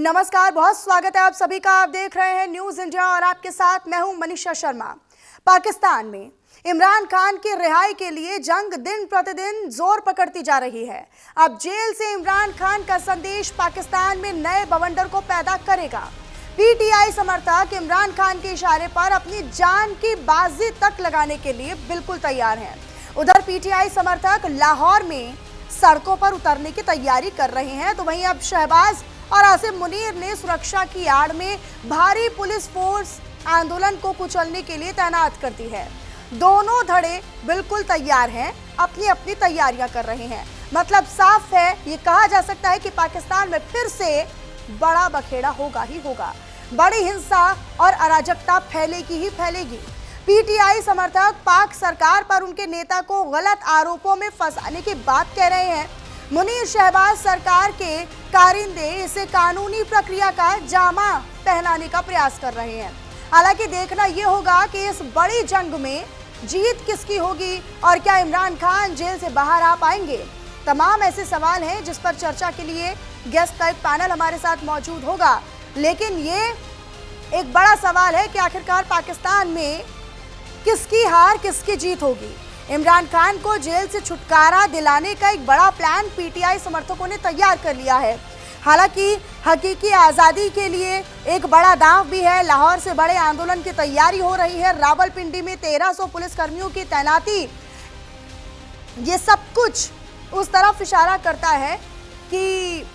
नमस्कार, बहुत स्वागत है आप सभी का। आप देख रहे हैं न्यूज इंडिया और आपके साथ मैं हूं मनीषा शर्मा। पाकिस्तान में इमरान खान की रिहाई के लिए जंग दिन प्रतिदिन जोर पकड़ती जा रही है। अब जेल से इमरान खान का संदेश पाकिस्तान में नए बवंडर को पैदा करेगा। पीटीआई समर्थक इमरान खान के इशारे पर अपनी जान की बाजी तक लगाने के लिए बिल्कुल तैयार हैं। उधर पीटीआई समर्थक लाहौर में सड़कों पर उतरने की तैयारी कर रहे हैं, तो वहीं अब शहबाज और आसिम मुनीर ने सुरक्षा की आड़ में भारी पुलिस फोर्स आंदोलन को कुचलने के लिए तैनात कर दी है। दोनों धड़े बिल्कुल तैयार हैं, अपनी अपनी तैयारियां कर रहे हैं। मतलब साफ है, ये कहा जा सकता है कि पाकिस्तान में फिर से बड़ा बखेड़ा होगा ही होगा। बड़ी हिंसा और अराजकता फैलेगी ही फैलेगी। पीटीआई समर्थक पाक सरकार पर उनके नेता को गलत आरोपों में फंसाने की बात कह रहे हैं। मुनीर शहबाज सरकार के कारिंदे इसे कानूनी प्रक्रिया का जामा पहनाने का प्रयास कर रहे हैं। हालांकि देखना यह होगा कि इस बड़ी जंग में जीत किसकी होगी और क्या इमरान खान जेल से बाहर आ पाएंगे। तमाम ऐसे सवाल हैं जिस पर चर्चा के लिए गेस्ट का एक पैनल हमारे साथ मौजूद होगा। लेकिन ये एक बड़ा सवाल है कि आखिरकार पाकिस्तान में किसकी हार किसकी जीत होगी। इमरान खान को जेल से छुटकारा दिलाने का एक बड़ा प्लान पीटीआई समर्थकों ने तैयार कर लिया है। हालांकि हकीकी आज़ादी के लिए एक बड़ा दांव भी है। लाहौर से बड़े आंदोलन की तैयारी हो रही है। रावलपिंडी में 1300 पुलिसकर्मियों की तैनाती, ये सब कुछ उस तरफ इशारा करता है कि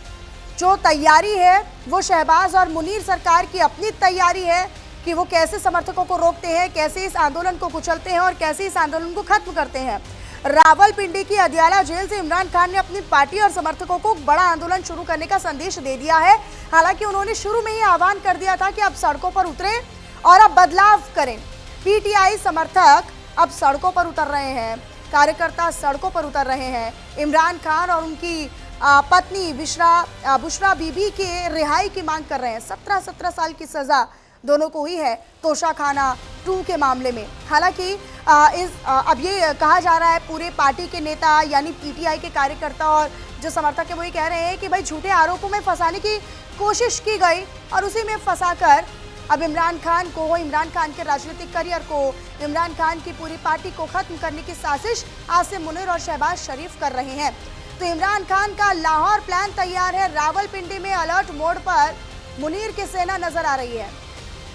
जो तैयारी है वो शहबाज और मुनीर सरकार की अपनी तैयारी है कि वो कैसे समर्थकों को रोकते हैं, कैसे इस आंदोलन को कुचलते हैं और कैसे इस आंदोलन को खत्म करते हैं। रावलपिंडी की अदियाला जेल से इमरान खान ने अपनी पार्टी और समर्थकों को बड़ा आंदोलन शुरू करने का संदेश दे दिया है। हालांकि उन्होंने शुरू में ही आह्वान कर दिया था कि अब सड़कों पर उतरें और अब बदलाव करें। पीटीआई समर्थक अब सड़कों पर उतर रहे हैं, कार्यकर्ता सड़कों पर उतर रहे हैं। इमरान खान और उनकी पत्नी बुशरा बीबी के रिहाई की मांग कर रहे हैं। 17 साल की सजा दोनों को हुई है तोशाखाना 2 के मामले में। हालांकि अब ये कहा जा रहा है, पूरे पार्टी के नेता यानी पीटीआई के कार्यकर्ता और जो समर्थक है वो ये कह रहे हैं कि भाई झूठे आरोपों में फंसाने की कोशिश की गई और उसी में फंसाकर अब इमरान खान को, इमरान खान के राजनीतिक करियर को, इमरान खान की पूरी पार्टी को खत्म करने की साजिश आसिम मुनीर और शहबाज शरीफ कर रहे हैं। तो इमरान खान का लाहौर प्लान तैयार है। रावलपिंडी में अलर्ट मोड पर मुनीर की सेना नजर आ रही है,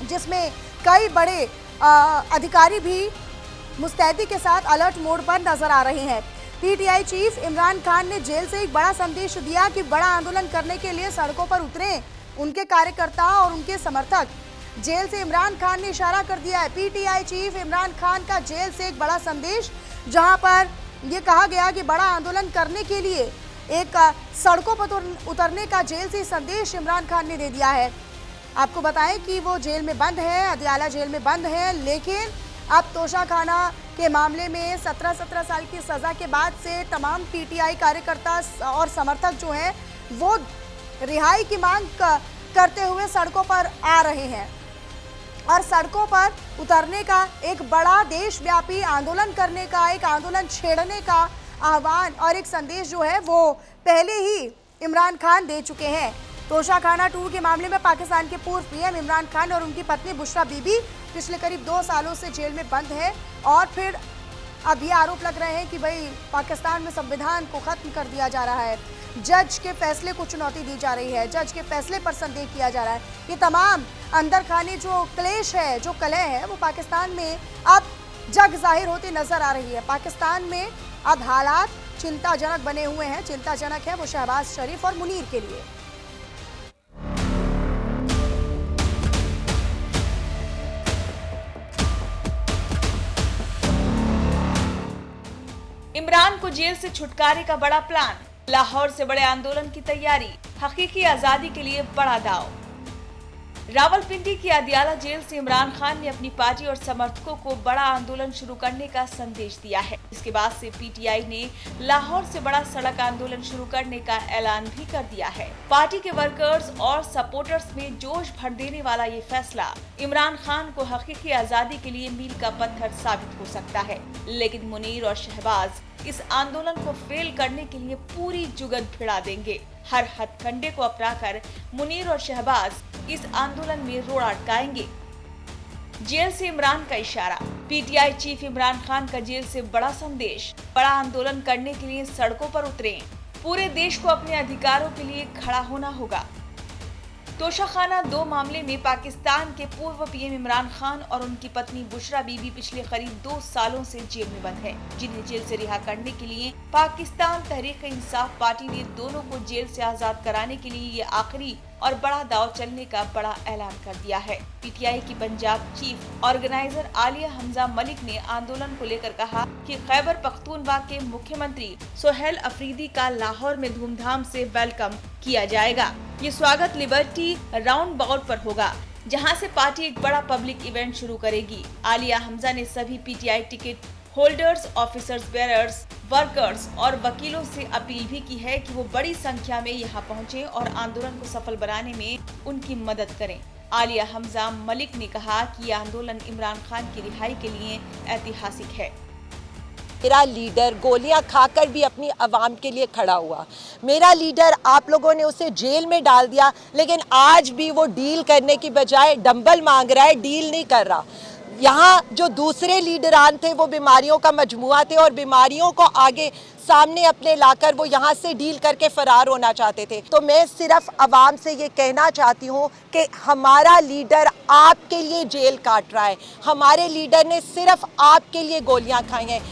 जिसमें कई बड़े अधिकारी भी मुस्तैदी के साथ अलर्ट मोड पर नजर आ रहे हैं। पीटीआई चीफ इमरान खान ने जेल से एक बड़ा संदेश दिया कि बड़ा आंदोलन करने के लिए सड़कों पर उतरें उनके कार्यकर्ता और उनके समर्थक। जेल से इमरान खान ने इशारा कर दिया है। पीटीआई चीफ इमरान खान का जेल से एक बड़ा संदेश, जहां पर यह कहा गया कि बड़ा आंदोलन करने के लिए एक सड़कों पर उतरने का जेल से संदेश इमरान खान ने दे दिया है। आपको बताएं कि वो जेल में बंद है, अदियाला जेल में बंद है, लेकिन अब तोशाखाना के मामले में 17 साल की सज़ा के बाद से तमाम पीटीआई कार्यकर्ता और समर्थक जो हैं वो रिहाई की मांग करते हुए सड़कों पर आ रहे हैं और सड़कों पर उतरने का एक बड़ा देशव्यापी आंदोलन करने का, एक आंदोलन छेड़ने का आह्वान और एक संदेश जो है वो पहले ही इमरान खान दे चुके हैं। तोशाखाना 2 के मामले में पाकिस्तान के पूर्व पीएम इमरान खान और उनकी पत्नी बुशरा बीबी पिछले करीब 2 सालों से जेल में बंद है और फिर अब ये आरोप लग रहे हैं कि भाई पाकिस्तान में संविधान को खत्म कर दिया जा रहा है, जज के फैसले को चुनौती दी जा रही है, जज के फैसले पर संदेह किया जा रहा है। ये तमाम अंदर खाने जो क्लेश है, जो कलह है, वो पाकिस्तान में अब जग जाहिर होती नजर आ रही है। पाकिस्तान में अब हालात चिंताजनक बने हुए हैं। चिंताजनक है वो शहबाज शरीफ और मुनीर के लिए। इमरान को जेल से छुटकारे का बड़ा प्लान, लाहौर से बड़े आंदोलन की तैयारी, हकीकी आजादी के लिए बड़ा दाव। रावलपिंडी की अदियाला जेल से इमरान खान ने अपनी पार्टी और समर्थकों को बड़ा आंदोलन शुरू करने का संदेश दिया है। इसके बाद से पीटीआई ने लाहौर से बड़ा सड़क आंदोलन शुरू करने का ऐलान भी कर दिया है। पार्टी के वर्कर्स और सपोर्टर्स में जोश भर देने वाला ये फैसला इमरान खान को हकीकी आजादी के लिए मील का पत्थर साबित हो सकता है। लेकिन मुनीर और शहबाज इस आंदोलन को फेल करने के लिए पूरी जुगत भिड़ा देंगे। हर हथकंडे को अपनाकर मुनीर और शहबाज इस आंदोलन में रोड़ अटकाएंगे। जेल से इमरान का इशारा। पीटीआई चीफ इमरान खान का जेल से बड़ा संदेश। बड़ा आंदोलन करने के लिए सड़कों पर उतरे। पूरे देश को अपने अधिकारों के लिए खड़ा होना होगा। तोशाखाना 2 मामले में पाकिस्तान के पूर्व पीएम इमरान खान और उनकी पत्नी बुशरा बीबी पिछले करीब 2 सालों से जेल में बंद है, जिन्हें जेल से रिहा करने के लिए पाकिस्तान तहरीक-ए-इंसाफ पार्टी ने दोनों को जेल से आजाद कराने के लिए ये आखिरी और बड़ा दाव चलने का बड़ा ऐलान कर दिया है। पीटीआई की पंजाब चीफ ऑर्गेनाइजर आलिया हमजा मलिक ने आंदोलन को लेकर कहा कि खैबर पख्तूनख्वा के मुख्यमंत्री सोहेल अफरीदी का लाहौर में धूमधाम से वेलकम किया जाएगा। ये स्वागत लिबर्टी राउंड अबाउट पर होगा, जहां से पार्टी एक बड़ा पब्लिक इवेंट शुरू करेगी। आलिया हमजा ने सभी PTI ticket holders, officers bearers, workers और वकीलों से अपील भी की है कि वो बड़ी संख्या में यहां पहुंचे और आंदोलन को सफल बनाने में उनकी मदद करें। आलिया हमजा मलिक ने कहा कि ये आंदोलन इमरान खान की रिहाई के लिए ऐतिहासिक है। मेरा लीडर गोलियां खाकर भी अपनी आवाम के लिए खड़ा हुआ। मेरा लीडर, आप लोगों ने उसे जेल में डाल दिया, लेकिन आज भी वो डील करने की बजाय डंबल मांग रहा है, डील नहीं कर रहा। यहाँ जो दूसरे लीडरान थे वो बीमारियों का मजमुआ थे और बीमारियों को आगे सामने अपने लाकर वो यहाँ से डील करके फरार होना चाहते थे। तो मैं सिर्फ आवाम से ये कहना चाहती हूँ कि हमारा लीडर आपके लिए जेल काट रहा है, हमारे लीडर ने सिर्फ आपके लिए गोलियां खाई हैं।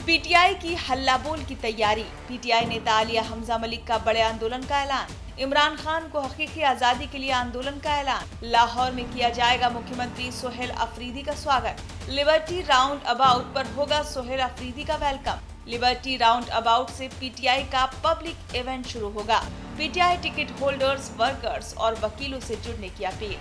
पीटीआई की हल्ला बोल की तैयारी। पीटीआई नेता आलिया हमजा मलिक का बड़े आंदोलन का ऐलान। इमरान खान को हकीकी आजादी के लिए आंदोलन का ऐलान। लाहौर में किया जाएगा मुख्यमंत्री सोहेल अफरीदी का स्वागत। लिबर्टी राउंड अबाउट पर होगा सोहेल अफरीदी का वेलकम। लिबर्टी राउंड अबाउट से पीटीआई का पब्लिक इवेंट शुरू होगा। पीटीआई टिकट होल्डर्स, वर्कर्स और वकीलों से जुड़ने की अपील।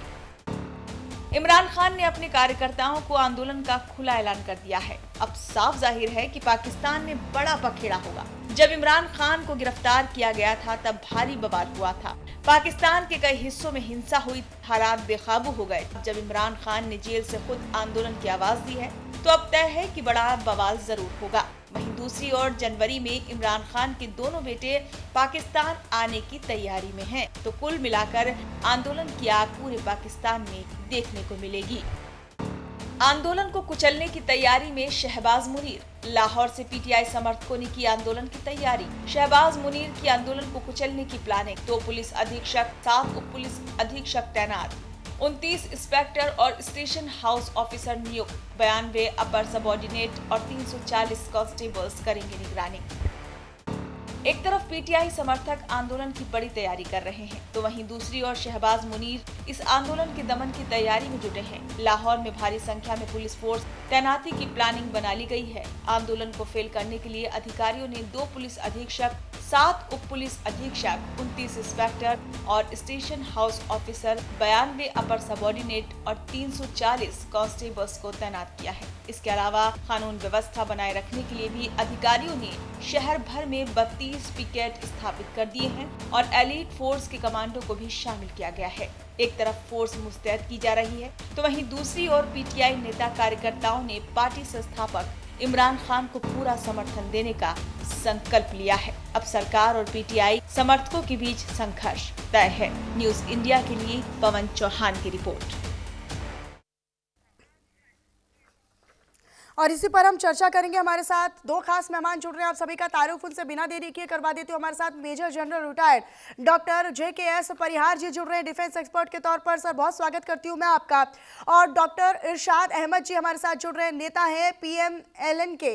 इमरान खान ने अपने कार्यकर्ताओं को आंदोलन का खुला ऐलान कर दिया है। अब साफ जाहिर है कि पाकिस्तान में बड़ा पखेड़ा होगा। जब इमरान खान को गिरफ्तार किया गया था तब भारी बवाल हुआ था। पाकिस्तान के कई हिस्सों में हिंसा हुई, हालात बेकाबू हो गए। जब इमरान खान ने जेल से खुद आंदोलन की आवाज दी है तो अब तय है कि बड़ा बवाल जरूर होगा। वहीं दूसरी ओर जनवरी में इमरान खान के दोनों बेटे पाकिस्तान आने की तैयारी में हैं। तो कुल मिलाकर आंदोलन की आग पूरे पाकिस्तान में देखने को मिलेगी। आंदोलन को कुचलने की तैयारी में शहबाज मुनीर। लाहौर से पीटीआई समर्थकों ने की आंदोलन की तैयारी। शहबाज मुनीर की आंदोलन को कुचलने की प्लानिंग। 2 पुलिस अधीक्षक, 7 उप पुलिस अधीक्षक तैनात, 29 इंस्पेक्टर और स्टेशन हाउस ऑफिसर नियुक्त, 92 अपर सबऑर्डिनेट और 340 कांस्टेबल्स करेंगे निगरानी। एक तरफ पीटीआई समर्थक आंदोलन की बड़ी तैयारी कर रहे हैं, तो वहीं दूसरी ओर शहबाज मुनीर इस आंदोलन के दमन की तैयारी में जुटे हैं। लाहौर में भारी संख्या में पुलिस फोर्स तैनाती की प्लानिंग बना ली गई है। आंदोलन को फेल करने के लिए अधिकारियों ने 2 पुलिस अधीक्षक, 7 उप पुलिस अधीक्षक, 29 इंस्पेक्टर और स्टेशन हाउस ऑफिसर, 92 अपर सबऑर्डिनेट और 340 कांस्टेबल्स को तैनात किया है। इसके अलावा कानून व्यवस्था बनाए रखने के लिए भी अधिकारियों ने शहर भर में 32 पिकेट स्थापित कर दिए हैं और एलीट फोर्स के कमांडो को भी शामिल किया गया है। एक तरफ फोर्स मुस्तैद की जा रही है तो वहीं दूसरी ओर पीटीआई नेता कार्यकर्ताओं ने पार्टी संस्थापक इमरान खान को पूरा समर्थन देने का संकल्प लिया है। अब सरकार और पीटीआई समर्थकों के बीच संघर्ष तय है। न्यूज इंडिया के लिए पवन चौहान की रिपोर्ट। और इसी पर हम चर्चा करेंगे। हमारे साथ 2 खास मेहमान जुड़ रहे हैं। आप सभी का तारुफ उनसे बिना देरी किए करवा देती हूँ। हमारे साथ major general retired doctor JKS Parihar ji जुड़ रहे हैं डिफेंस एक्सपर्ट के तौर पर। सर, बहुत स्वागत करती हूँ मैं आपका। और डॉक्टर इरशाद अहमद जी हमारे साथ जुड़ रहे हैं, नेता हैं PMLN के,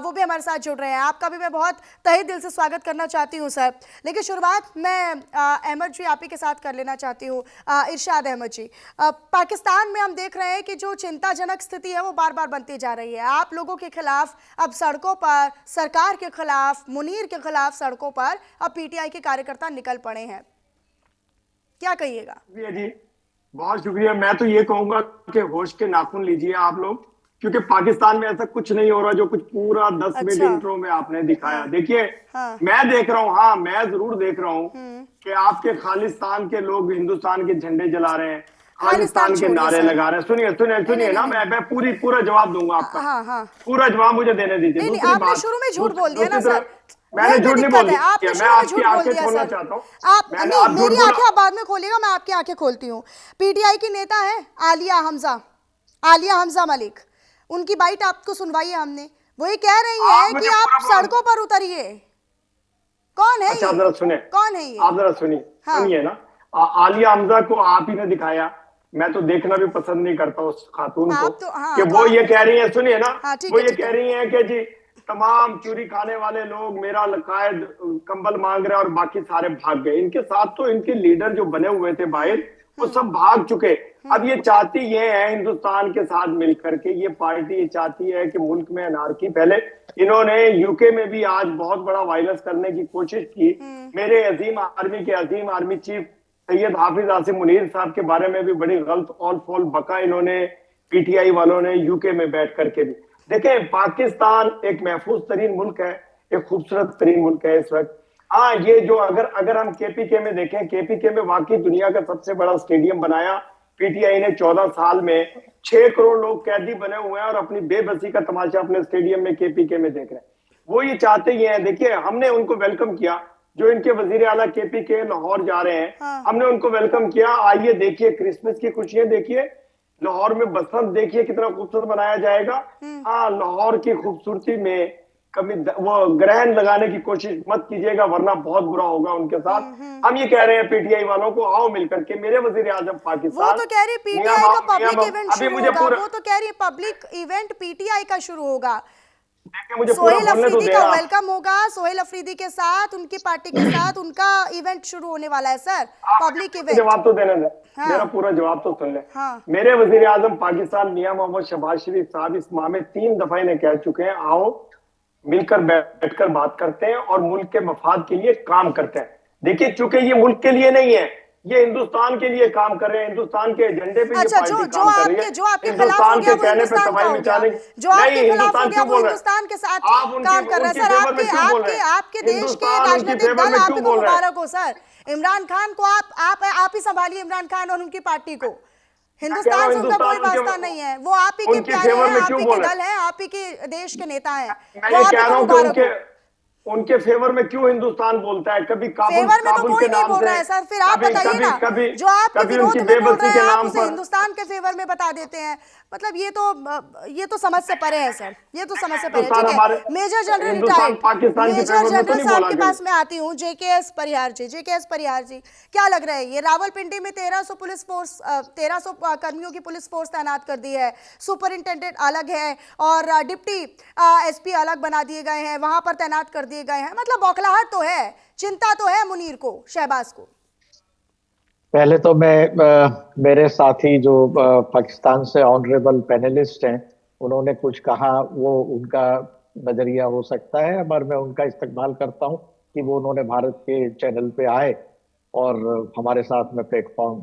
वो भी हमारे साथ जुड़ रहे हैं। आपका भी मैं बहुत तहे दिल से स्वागत करना चाहती हूँ सर। लेकिन शुरुआत मैं अहमद जी आप ही के साथ कर लेना चाहती हूँ। इरशाद अहमद जी, पाकिस्तान में हम देख रहे हैं कि जो चिंताजनक स्थिति है वो बार बार बनती जा रही है। आप लोगों के खिलाफ अब सड़कों पर, सरकार के खिलाफ, मुनीर के खिलाफ सड़कों पर अब पीटीआई के कार्यकर्ता निकल पड़े हैं, क्या कहिएगा? जी बहुत शुक्रिया। मैं तो ये कहूंगा कि होश के नाखून लीजिए आप लोग, क्योंकि पाकिस्तान में ऐसा कुछ नहीं हो रहा जो कुछ पूरा 10 मिनट इंट्रो में आपने दिखाया। देखिए, मैं देख रहा हूँ, हाँ मैं जरूर देख रहा हूँ कि आपके खालिस्तान के लोग हिंदुस्तान के झंडे जला रहे हैं। खालिस्तान के नारे लगा रहे हैं। सुनिए सुनिए सुनिए ना, मैं पूरा जवाब दूंगा आपका। हाँ हाँ, पूरा जवाब मुझे देने दीजिए। नहीं दूसरी आपने बात, शुरू में झूठ बोल दिया ना सर, मैंने झूठ नहीं बोल दिया, आपने मैं शुरू में आपकी झूठ बोल आंखें दिया खोलना सर। चाहता हूँ। आप मैंने नहीं, आप झूठ मेरी बोला। आंखें आप बाद में खोलिएगा, मैं आपकी आंखें खोलती हूँ। पीटीआई की नेता है आलिया हमजा मलिक, उनकी बाइट आपको सुनवाई है हमने, वो ये कह रही है कि आप सड़कों पर उतरिए। कौन है अच्छा, ये? आप जरा सुने, कौन है ये? आप जरा सुनिए। हाँ। सुनिए ना, आलिया हमजा को आप ही ने दिखाया, मैं तो देखना भी पसंद नहीं करता उस खातून को, हाँ, कि तो वो ये कह रही है, सुनिए ना, हाँ, ठीक वो है, ये ठीक कह है। रही है कि जी तमाम चूरी खाने वाले लोग मेरा लकायद कंबल मांग रहे हैं और बाकी सारे भाग गए। इनके साथ तो इनके लीडर जो बने हुए थे बाहर, वो सब भाग चुके। अब ये चाहती ये है हिंदुस्तान के साथ मिलकर के, ये पार्टी ये चाहती है कि मुल्क में अनारकी फैले। इन्होंने यूके में भी आज बहुत बड़ा वायरस करने की कोशिश की। मेरे अजीम आर्मी चीफ सैयद हाफिज आसिम मुनीर साहब के बारे में भी बड़ी गलत ऑल फॉल बका इन्होंने पीटीआई वालों ने यूके में बैठ करके भी। देखें, पाकिस्तान एक महफूज तरीन मुल्क है, एक खूबसूरत तरीन मुल्क है इस वक्त। हाँ, ये जो अगर हम केपीके में देखें, केपीके में वाकई दुनिया का सबसे बड़ा स्टेडियम बनाया पीटीआई ने 14 साल में। 6 करोड़ लोग कैदी बने हुए हैं और अपनी बेबसी का तमाशा अपने स्टेडियम में केपीके में देख रहे हैं। वो ये चाहते ही हैं। देखिए, हमने उनको वेलकम किया, जो इनके वजीर आला केपीके लाहौर जा रहे हैं। हाँ। हमने उनको वेलकम किया, आइए देखिए क्रिसमस की खुशियां देखिए, लाहौर में बसंत देखिए कितना खूबसूरत बनाया जाएगा। हाँ, लाहौर की खूबसूरती में कभी वो ग्रहण लगाने की कोशिश मत कीजिएगा, वरना बहुत बुरा होगा उनके साथ। हम ये कह रहे हैं पीटीआई वालों को, आओ मिलकर के, मेरे वजीर आजम पाकिस्तान, वो तो कह रही पीटीआई का पब्लिक इवेंट शुरू होगा, वो तो कह रही पब्लिक इवेंट पीटीआई का शुरू होगा, मुझे सोहेल अफरीदी का देना। वेलकम होगा, सोहेल अफरीदी के साथ, उनकी पार्टी के साथ उनका इवेंट शुरू होने वाला है सर, पब्लिक इवेंट। जवाब तो देने दे, हाँ। मेरा पूरा जवाब तो सुन ले। हाँ। मेरे वजीर आजम पाकिस्तान मियां मोहम्मद शहबाज शरीफ साहब इस माह में 3 दफा इन्हें कह चुके हैं, आओ मिलकर बैठकर बात करते हैं और मुल्क के मफाद के लिए काम करते हैं। देखिए, चूंकि ये मुल्क के लिए नहीं है, ये हिंदुस्तान के लिए काम कर रहे हैं, हिंदुस्तान के एजेंडे पे अच्छा, ये पार्टी काम कर रही है। जो आपके खिलाफ हिंदुस्तान हो गया के वो कहने पे हिंदुस्तान का तबाही हो गया, मचाने, जो आपके नहीं, खिलाफ हो हिंदुस्तान गया क्यों वो बोल रहे हैं? हिंदुस्तान के साथ आप काम कर रहे हैं सर। आपके देश के राजनीतिक दल आपको मुबारक हो सर। इमरान खान को आप ही संभालिए, इमरान खान और उनकी पार्टी को। हिंदुस्तान से उनका कोई वास्ता नहीं है, वो आप ही के प्यारे हैं, आप ही के दल है, आप ही के देश के नेता हैं। मैं ये कह रहा हूँ कि उनके फेवर में क्यों हिंदुस्तान बोलता है? कभी फेवर में तो कोई नहीं बोल रहा है सर, फिर आप बताइए ना, जो आपके विरोध में बोल रहे हैं आप उसे हिंदुस्तान के फेवर में बता देते हैं। मतलब ये तो समझ से परे है सर, ये तो समझ से परे है। ठीक है, major general retired, major general साहब के पास मैं आती हूँ, जेकेएस परिहार जी, क्या लग रहा है ये रावलपिंडी में 1300 पुलिस फोर्स, 1300 कर्मियों की पुलिस फोर्स तैनात कर दी है, सुपरिंटेंडेंट अलग है और डिप्टी एसपी अलग बना दिए गए हैं, वहां पर तैनात कर दिए गए हैं। मतलब बौखलाहट तो है, चिंता तो है मुनीर को, शहबाज को। पहले तो मैं मेरे साथी जो पाकिस्तान से ऑनरेबल पैनलिस्ट हैं, उन्होंने कुछ कहा, वो उनका नजरिया हो सकता है, मगर मैं उनका इस्तेमाल करता हूं कि वो उन्होंने भारत के चैनल पे आए और हमारे साथ में प्लेटफॉर्म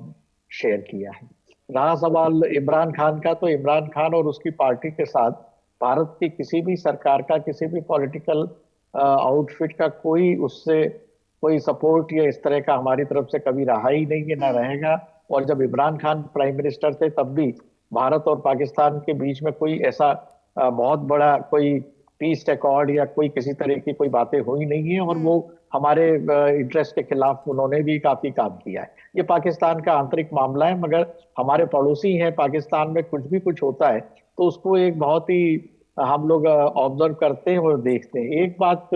शेयर किया है। रहा सवाल इमरान खान का, तो इमरान खान और उसकी पार्टी के साथ भारत की किसी भी सरकार का, किसी भी पॉलिटिकल आउटफिट का कोई सपोर्ट या इस तरह का हमारी तरफ से कभी रहा ही नहीं है, ना रहेगा। और जब इमरान खान प्राइम मिनिस्टर थे तब भी भारत और पाकिस्तान के बीच में कोई ऐसा बहुत बड़ा कोई पीस अकॉर्ड या कोई किसी तरह की कोई बातें हुई नहीं है, और वो हमारे इंटरेस्ट के खिलाफ उन्होंने भी काफी काम किया है। ये पाकिस्तान का आंतरिक मामला है, मगर हमारे पड़ोसी हैं, पाकिस्तान में कुछ होता है तो उसको एक बहुत ही हम लोग ऑब्जर्व करते हैं और देखते हैं। एक बात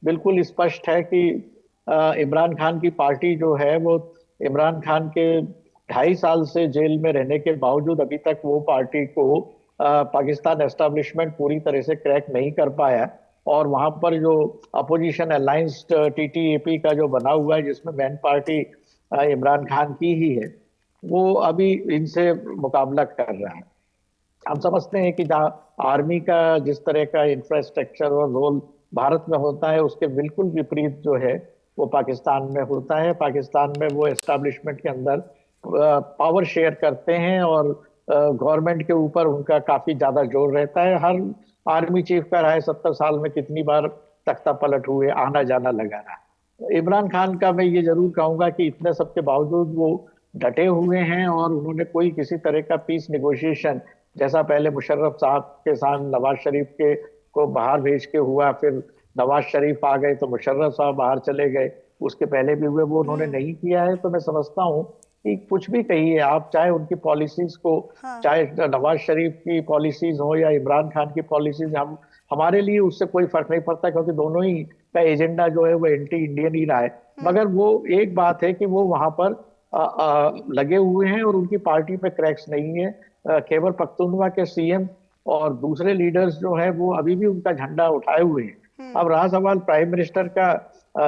बिल्कुल स्पष्ट है कि इमरान खान की पार्टी जो है, वो इमरान खान के 2.5 साल से जेल में रहने के बावजूद अभी तक वो पार्टी को पाकिस्तान एस्टेब्लिशमेंट पूरी तरह से क्रैक नहीं कर पाया। और वहां पर जो अपोजिशन अलायंस टीटीएपी का जो बना हुआ है, जिसमें मेन पार्टी इमरान खान की ही है, वो अभी इनसे मुकाबला कर रहा है। हम समझते हैं कि जहाँ आर्मी का जिस तरह का इंफ्रास्ट्रक्चर और रोल भारत में होता है, उसके बिल्कुल विपरीत जो है वो पाकिस्तान में होता है। पाकिस्तान में वो एस्टेब्लिशमेंट के अंदर पावर शेयर करते हैं और गवर्नमेंट के ऊपर उनका काफी ज्यादा जोर रहता है। हर आर्मी चीफ का रहा है 70 साल में कितनी बार तख्ता पलट हुए, आना जाना लगा रहा। इमरान खान का मैं ये जरूर कहूंगा कि इतने सब के बावजूद वो डटे हुए हैं और उन्होंने कोई किसी तरह का पीस निगोशिएशन, जैसा पहले मुशर्रफ साहब के साथ नवाज शरीफ के को बाहर भेज के हुआ, फिर नवाज शरीफ आ गए तो मुशर्रफ साहब बाहर चले गए, उसके पहले भी हुए, वो उन्होंने नहीं किया है। तो मैं समझता हूँ कि कुछ भी कहिए आप, चाहे उनकी पॉलिसीज को, चाहे नवाज शरीफ की पॉलिसीज हो या इमरान खान की पॉलिसीज, हमारे लिए उससे कोई फर्क नहीं पड़ता, क्योंकि दोनों ही का एजेंडा जो है वो एंटी इंडियन ही रहा है। मगर वो एक बात है कि वो वहां पर लगे हुए हैं और उनकी पार्टी पे क्रैक्स नहीं है। खैबर पख्तूनख्वा के सीएम और दूसरे लीडर्स जो है वो अभी भी उनका झंडा उठाए हुए हैं। अब रहा सवाल प्राइम मिनिस्टर का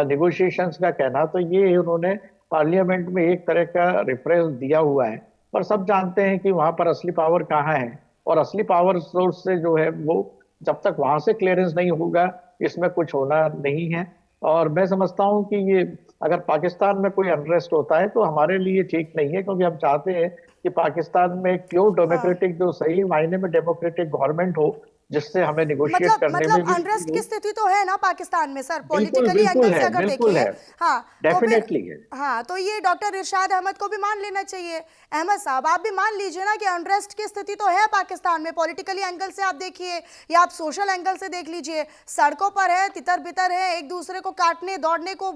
नेगोशिएशंस का कहना, तो ये उन्होंने पार्लियामेंट में एक तरह का रेफरेंस दिया हुआ है, पर सब जानते हैं कि वहां पर असली पावर कहाँ है, और असली पावर सोर्स से जो है वो जब तक वहां से क्लियरेंस नहीं होगा इसमें कुछ होना नहीं है। और मैं समझता हूं कि ये अगर पाकिस्तान में कोई अनरेस्ट होता है तो हमारे लिए ठीक नहीं है, क्योंकि हम चाहते हैं कि पाकिस्तान में प्योर डेमोक्रेटिक, जो सही मायने में डेमोक्रेटिक गवर्नमेंट हो, जिससे हमें निगोशिएट करने में भी अनरेस्ट की स्थिति तो है ना पाकिस्तान में सर, बिल्कुल पॉलिटिकली एंगल से अगर बिल्कुल देखिए। है, हाँ डेफिनेटली है। हाँ, तो ये डॉक्टर इरशाद अहमद को भी मान लेना चाहिए। अहमद साहब, आप भी मान लीजिए ना कि अनरेस्ट की स्थिति तो है पाकिस्तान में, पॉलिटिकली एंगल से आप देखिए या आप सोशल एंगल से देख लीजिए, सड़कों पर है, तितर बितर है, एक दूसरे को काटने दौड़ने को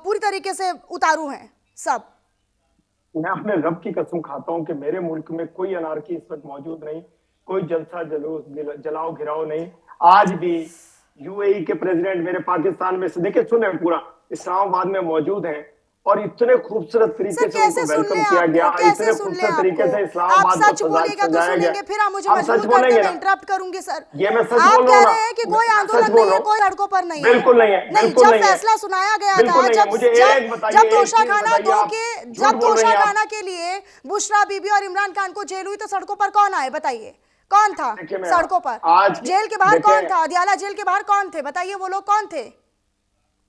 पूरी तरीके से उतारू हैं सब। मैं अपने रब की कसम खाता हूं कि मेरे मुल्क में कोई अनारकी इस वक्त मौजूद नहीं, कोई जलसा जलूस जलाओ घिराओ नहीं। आज भी यूएई के प्रेसिडेंट मेरे पाकिस्तान में से देखिए सुने पूरा इस्लामाबाद में मौजूद हैं और इतने खूबसूरत तरीके से उनको वेलकम किया गया, इतने खूबसूरत तरीके से इस्लामाबाद को सजाया गया। फिर आप मुझे मजबूर करके मैं इंटरप्ट करूंगी सर। ये मैं सच आप बोल कह रहा रहे हैं कि कोई आंदोलन नहीं है, कोई सड़कों पर नहीं है। बिल्कुल नहीं है, बिल्कुल नहीं जब फैसला सुनाया गया था, जब तोशाखाना के लिए बुशरा बीबी और इमरान खान को जेल हुई तो सड़कों पर कौन आए बताइए? कौन था सड़कों पर? जेल के बाहर कौन था? अदियाला जेल के बाहर कौन थे बताइए? वो लोग कौन थे?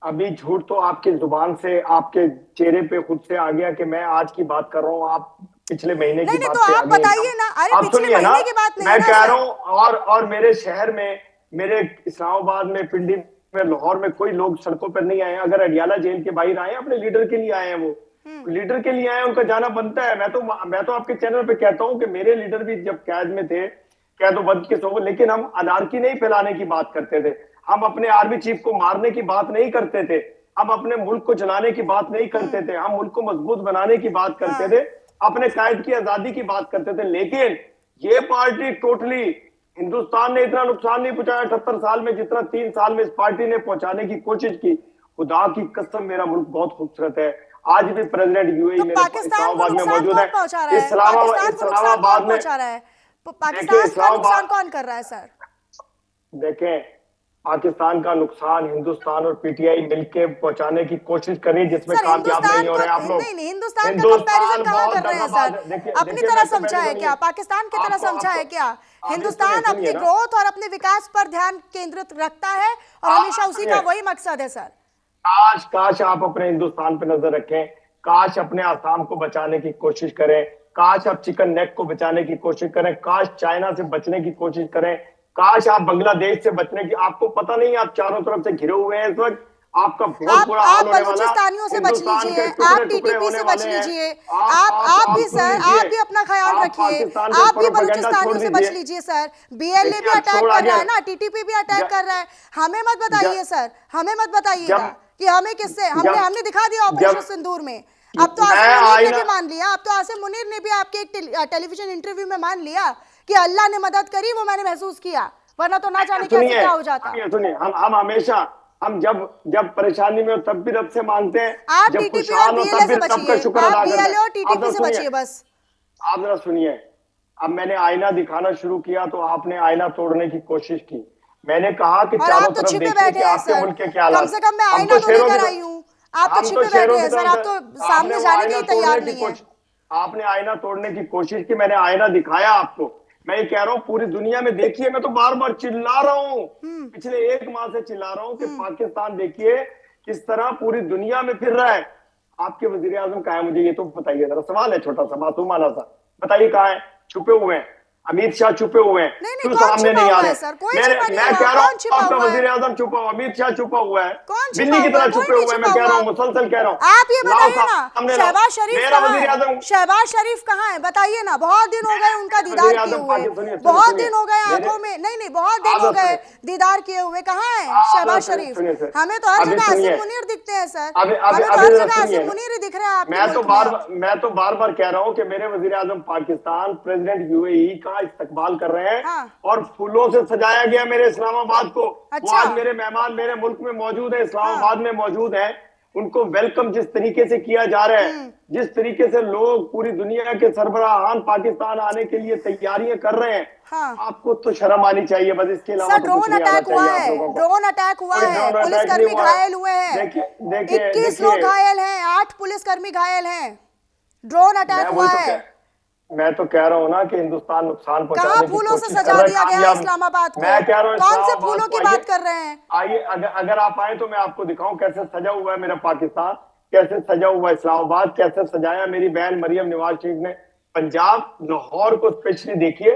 अभी झूठ तो आपकी जुबान से, आपके चेहरे पे खुद से आ गया कि मैं आज की बात कर रहा हूँ, आप पिछले महीने की बात तो आप बताइए ना। अरे पिछले महीने की बात नहीं, मैं कह रहा हूँ। और मेरे शहर में, मेरे इस्लामाबाद में, पिंडी में, लाहौर में कोई लोग सड़कों पर नहीं आए। अगर अडियाला जेल के बाहर आए, अपने लीडर के लिए आए हैं, वो लीडर के लिए आए, उनका जाना बनता है। मैं तो आपके चैनल पे कहता हूँ कि मेरे लीडर भी जब कैद में थे, कैदोबंद के सो, लेकिन हम अनारकी नहीं फैलाने की बात करते थे, हम अपने आर्मी चीफ को मारने की बात नहीं करते थे, हम अपने मुल्क को जलाने की बात नहीं करते थे, हम मुल्क को मजबूत बनाने की बात करते थे, अपने कायद की आजादी की बात करते थे। लेकिन ये पार्टी टोटली, हिंदुस्तान ने इतना नुकसान नहीं पहुंचाया 78 साल में जितना 3 साल में इस पार्टी ने पहुंचाने की कोशिश की। खुदा की कसम, मेरा मुल्क बहुत खूबसूरत है। आज भी प्रेसिडेंट यूएई मेरे इस्लामाबाद में मौजूद है। इस्लामाबाद में पाकिस्तान का नुकसान कौन कर रहा है सर? देखें, पाकिस्तान का नुकसान हिंदुस्तान और पीटीआई मिलकर पहुंचाने की कोशिश करें, जिसमें कामयाब नहीं हो रहे आप लोग। नहीं, हिंदुस्तान का कंपैरिजन कहां कर रहे हैं सर? अपनी तरह समझा है क्या? पाकिस्तान की तरह समझा है क्या? हिंदुस्तान अपनी ग्रोथ और अपने विकास पर ध्यान केंद्रित रखता है और हमेशा उसी का वही मकसद है सर। काश आप अपने हिंदुस्तान पे नजर रखें, काश अपने आसाम को बचाने की कोशिश करें, काश आप चिकन नेक को बचाने की कोशिश करें, काश चाइना से बचने की कोशिश करें, काश आप बांग्लादेश से बचने की। आपको पता नहीं, आप चारों तरफ से घिरे हुए हैं इस वक्त, आपका बहुत बुरा हाल होने वाला है। आप बलूचिस्तानियों से बच लीजिए, आप टीटीपी से बच लीजिए, आप भी सर, आप भी अपना ख्याल रखिए, आप भी बलूचिस्तानियों से बच लीजिए सर। बीएलए भी अटैक कर रहा है ना, टीटीपी भी अटैक कर रहा है। हमें मत बताइए सर, हमें मत बताइएगा कि हमें किससे, हमने दिखा दिया ऑपरेशन सिंदूर में। अब तो आसिम मुनीर ने भी मान लिया, अब तो आसिम मुनीर ने भी आपके एक टेलीविजन इंटरव्यू में मान लिया कि अल्लाह ने मदद करी, वो मैंने महसूस किया, वरना तो ना जाने कैसे क्या हो जाता। सुनिए, हम हमेशा, हम जब परेशानी में हो तब भी रब से मांगते हैं, आप जब टीटीपी खुशहाल हो तब भी रब का शुक्र अदा करते हैं। और टीटीपी से बचिए बस। आप जरा सुनिए, अब मैंने आईना दिखाना शुरू किया तो आपने आईना तोड़ने की कोशिश की। मैंने कहा कि चारों तरफ देखिए कि आपके मुल्क के क्या हालात। कम से कम मैं आईना तो लेकर आई हूँ, आप तो छिपे बैठे हैं सर, आप तो सामने जाने के लिए तैयार नहीं है। आपने आईना तोड़ने की कोशिश की, मैंने आईना दिखाया आपको। मैं ये कह रहा हूँ पूरी दुनिया में देखिए, मैं तो बार बार चिल्ला रहा हूँ, पिछले 1 माह से चिल्ला रहा हूँ कि पाकिस्तान देखिए किस तरह पूरी दुनिया में फिर रहा है। आपके वजीर आजम कहाँ है, मुझे ये तो बताइए जरा। सवाल है छोटा सा, मासूमाना सा, बताइए कहाँ है? छुपे हुए हैं। अमित शाह छुपे हुए हैं, नहीं, क्यों कौन सामने छुपा नहीं आ हुआ रहे? है सर? कोई मैं छुपा नहीं मैं हुआ। कह रहा हूँ कौन छुपा आपका हुआ है? वजीर आजम छुपा हुआ, अमित शाह छुपा हुआ है, कौन बिल्ली छुपा की हुआ तरह है? कोई छुपे नहीं हुए हैं। छुपा मैं कह रहा हुआ। हूँ, मुसलसल कह रहा हूँ। आप ये लाओ बताइए ना, सामने लाओ। शहबाज शरीफ मेरा कहाँ वजीर है? आजम, शहबाज शरीफ कहाँ है? बताइए ना, बहुत दिन हो गए उनका वजीर दीदार किए आजम हुए। सुनिए सुनिए बहुत सुनिए दिन हो गए मेरे, आंखों में, नहीं बहुत दिन आप हो लोग गए सुनिए, दीदार किए हुए। कहाँ है आप शहबाज लोग शरीफ? सुनिए सर, हमें तो हर अभी जगह सुनिए, आसिम मुनीर दिखते हैं सर। अभी अभी हमें तो अभी हर जरा जगह सुनिए आसिम ना। मुनीर ही दिख रहे हैं आपके मैं तो मुल्क में। बार बार कह रहा हूं कि मेरे वजीर आजम पाकिस्तान प्रेसिडेंट यूएई का इस्तकबाल कर रहे हैं, हाँ। और फूलों से सजाया गया मेरे इस्लामाबाद को। वो अच्छा। आज मेरे मेहमान मेरे मुल्क में मौजूद है, हाँ। इस्लामाबाद में मौजूद है। उनको वेलकम जिस तरीके से किया जा रहा है, जिस तरीके से लोग पूरी दुनिया के सरबराहान पाकिस्तान आने के लिए तैयारियां कर रहे हैं, हाँ। आपको तो शर्म आनी चाहिए। बस इसके अलावा सर तो कुछ ड्रोन नहीं आना अटैक हुआ चाहिए आप है, लोगों को। ड्रोन अटैक हुआ कोई है, ड्रोन अटैक नहीं पुलिसकर्मी हुआ है। घायल हुए हैं। देखिए देखिए 21 लोग देखिए, घायल हैं, 8 पुलिसकर्मी घायल हैं। ड्रोन अटैक हुआ है। मैं तो कह रहा हूँ ना कि हिंदुस्तान नुकसान कहाँ पहुंचाने की फूलों से कोशिश कर सजा रहा है दिया गया है कामयाब। इस्लामाबाद को? मैं कह रहा हूँ कौन से इस्लामाबाद फूलों को की बात कर रहे हैं? आइए, अगर आप आए तो मैं आपको दिखाऊं कैसे सजा हुआ है मेरा पाकिस्तान, कैसे सजा हुआ है इस्लामाबाद, कैसे सजाया मेरी बहन मरियम नवाज शरीफ ने पंजाब लाहौर को। स्पेशली देखिए,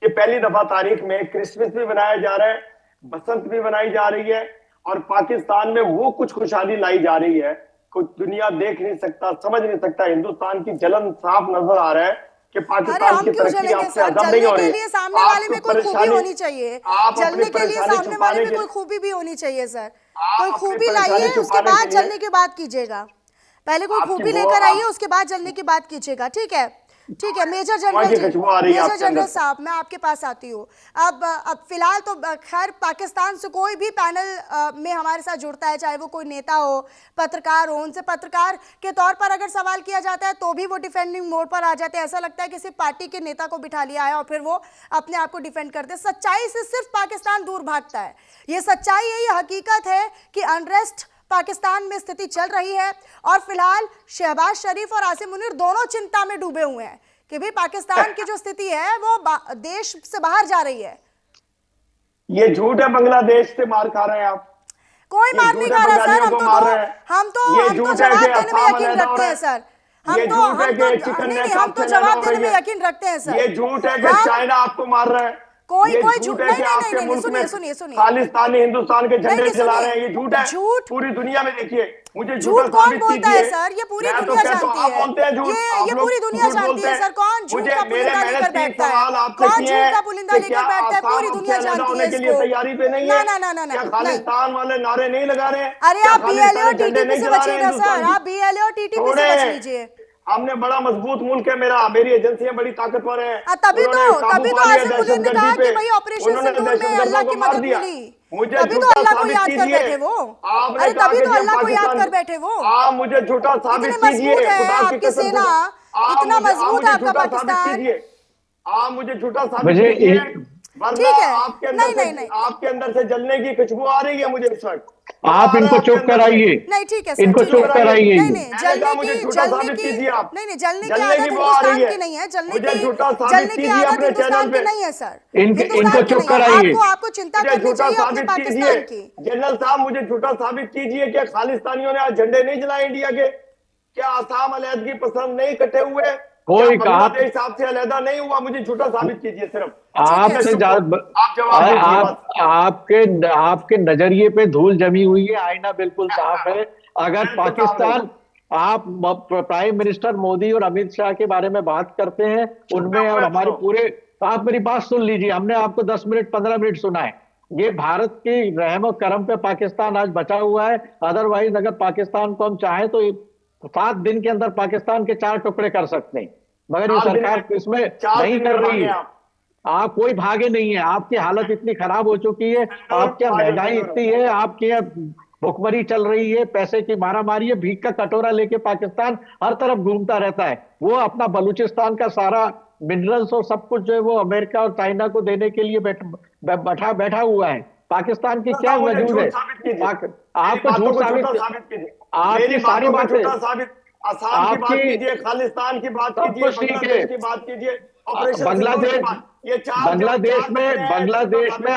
ये पहली दफा तारीख में क्रिसमस भी मनाया जा रहा है, बसंत भी मनाई जा रही है, और पाकिस्तान में वो कुछ खुशहाली लाई जा रही है कुछ दुनिया देख नहीं सकता, समझ नहीं सकता। हिंदुस्तान की जलन साफ नजर आ रहा है कि अरे पाकिस्तान हम की क्यों तरक्की जलेंगे आपसे सर? हजम नहीं जलने हो के रही। लिए सामने वाले में आपको कोई खूबी परेशानी, होनी चाहिए। आप अपनी जलने के लिए परेशानी सामने वाले छुपाने में के कोई खूबी भी होनी चाहिए सर। आप कोई अपनी खूबी परेशानी लाइए, उसके छुपाने बाद के लिए, जलने की बात कीजिएगा। पहले कोई आपकी खूबी वो लेकर आइए, आप उसके बाद जलने की बात कीजिएगा। ठीक है, ठीक है मेजर वहाँ जनरल की जी, खुशबू आ रही है मेजर आपके अंदर जनरल से। साहब मैं आपके पास आती हूँ। अब फिलहाल तो खैर पाकिस्तान से कोई भी पैनल में हमारे साथ जुड़ता है, चाहे वो कोई नेता हो, पत्रकार हो, उनसे पत्रकार के तौर पर अगर सवाल किया जाता है तो भी वो डिफेंडिंग मोड पर आ जाते हैं। ऐसा लगता है किसी पार्टी के नेता को बिठा लिया है और फिर वो अपने आप को डिफेंड करते हैं। सच्चाई से सिर्फ पाकिस्तान दूर भागता है। ये सच्चाई है, ये हकीकत है कि अनरेस्ट पाकिस्तान में स्थिति चल रही है, और फिलहाल शहबाज शरीफ और आसिम मुनीर दोनों चिंता में डूबे हुए हैं कि भाई पाकिस्तान की जो स्थिति है वो देश से बाहर जा रही है। ये झूठ है, बांग्लादेश से मार खा रहे हैं आप। कोई मार नहीं खा रहा सर। हम तो जवाब देने में यकीन रखते हैं सर। हम तो जवाब देने में यकीन रखते हैं सर। ये झूठ है कि चाइना आपको मार रहा है। कोई झूठ है कि आपके मुल्क में सुनिए खालिस्तानी हिंदुस्तान के झंडे चला रहे हैं। ये झूठ है। झूठ पूरी दुनिया में देखिए, मुझे झूठ कौन बोलता है सर? ये पूरी दुनिया जानती है। आप बोलते हैं झूठ, ये पूरी दुनिया जानती है सर। कौन झूठ का पुलिंदा लेकर बैठता है? कौन झूठ का पुलिंदा लेकर बैठता है? पूरी दुनिया जानती है इसको। तैयारी पे नहीं है। ना खालिस्तान वाले नारे नहीं लगा रहे। अरे आप बीएलए और टीटीपी से बचिएगा सर। आप बीएलए और टीटीपी से बच लीजिए। हमने बड़ा मजबूत मुल्क है मेरा, मेरी एजेंसियां बड़ी ताकतवर हैं। तभी तो आसिम मुनीर ने कहा कि भाई ऑपरेशन सिंदूर में अल्लाह की मदद मिली। तभी तो अल्लाह को याद कर बैठे वो। अरे तभी तो अल्लाह को याद कर बैठे वो। आप मुझे झूठा साबित कीजिए, खुदा की आपकी कसम सेना, इतना मजबूत है आपका पाकिस्तान। आप मुझे झूठा साबित कीजिए, वरना ठीक है। आपके अंदर से जलने की खुशबू आ रही है मुझे इस वक्त। आप इनको चुप कराइए। नहीं ठीक है, इनको चुप कराइए। नहीं जलने की आदत हिंदुस्तान की नहीं है। जलने की आदत हिंदुस्तान की नहीं है सर। इनको चुप कराइए। आपको चिंता करनी चाहिए अपने पाकिस्तान की। जनरल साहब मुझे झूठा साबित कीजिए कि खालिस्तानियों ने आज झंडे नहीं जलाए इंडिया के? क्या आसाम अलहदगी पसंद नहीं इकट्ठे हुए? कोई कहा देश आपसे अलहदा नहीं हुआ? मुझे झूठा साबित कीजिए सिर्फ। आपके नजरिए पे धूल जमी हुई है, आईना बिल्कुल साफ है। अगर पाकिस्तान, आप प्राइम मिनिस्टर मोदी और अमित शाह के बारे में बात करते हैं, उनमें और हमारे पूरे, आप मेरी बात सुन लीजिए। हमने आपको 10 मिनट 15 मिनट सुना है। ये भारत की रहम और करम पे पाकिस्तान आज बचा हुआ है। अदरवाइज अगर पाकिस्तान को हम चाहें तो 7 दिन के अंदर पाकिस्तान के 4 टुकड़े कर सकते हैं, मगर ये सरकार इसमें नहीं कर रही है। आप कोई भागे नहीं है। आपकी हालत इतनी खराब हो चुकी है, आपकी महंगाई इतनी है, आपकी भुखमरी चल रही है, पैसे की मारामारी है। भीख का कटोरा लेके पाकिस्तान हर तरफ घूमता रहता है। वो अपना बलूचिस्तान का सारा मिनरल्स और सब कुछ जो है वो अमेरिका और चाइना को देने के लिए बैठा हुआ है। पाकिस्तान की क्या वजूद है? आपको झूठ साबित कीजिए। आपकी सारी बातें, आसाम की बात कीजिए, खालिस्तान की बात कीजिए, बांग्लादेश की बात कीजिए, बांग्लादेश में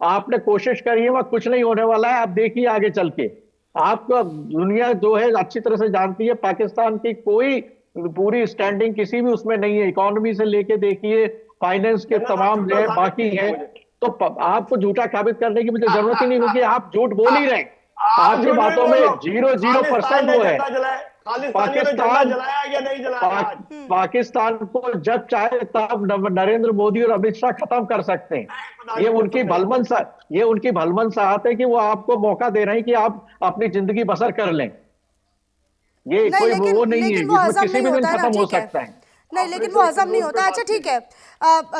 आपने कोशिश करी है, वह कुछ नहीं होने वाला है। आप देखिए आगे चल के। आपको दुनिया जो है अच्छी तरह से जानती है, पाकिस्तान की कोई पूरी स्टैंडिंग किसी भी उसमें नहीं है। इकोनॉमी से लेके देखिए, फाइनेंस के तमाम जो है बाकी है, तो आपको झूठा साबित करने की मुझे जरूरत ही नहीं, क्योंकि आप झूठ बोल ही रहे हैं। आपकी बातों में 0% वो है। पाकिस्तान को जब चाहे तब नरेंद्र मोदी और अमित शाह खत्म कर सकते हैं। ये उनकी भलमन चाहते हैं कि वो आपको मौका दे रहे हैं कि आप अपनी जिंदगी बसर कर लें। ये कोई वो नहीं है, इसमें किसी भी दिन खत्म हो सकता है। नहीं, लेकिन वो हजम नहीं होता। अच्छा ठीक है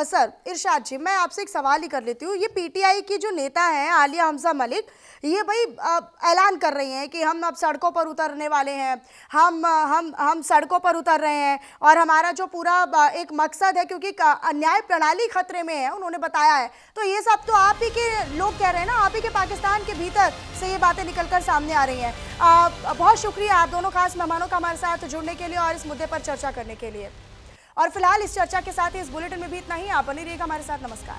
सर इरशाद जी, मैं आपसे एक सवाल ही कर लेती हूँ। ये पीटीआई की जो नेता हैं आलिया हमजा मलिक, ये भाई ऐलान कर रही हैं कि हम अब सड़कों पर उतरने वाले हैं, हम सड़कों पर उतर रहे हैं और हमारा जो पूरा एक मकसद है, क्योंकि न्याय प्रणाली खतरे में है, उन्होंने बताया है। तो ये सब तो आप ही के लोग कह रहे हैं ना, आप ही के पाकिस्तान के भीतर से ये बातें निकल कर सामने आ रही हैं। बहुत शुक्रिया आप दोनों खास मेहमानों का हमारे साथ जुड़ने के लिए और इस मुद्दे पर चर्चा करने के लिए। और फिलहाल इस चर्चा के साथ ही इस बुलेटिन में भी इतना ही। आप बने रहिएगा हमारे साथ। नमस्कार।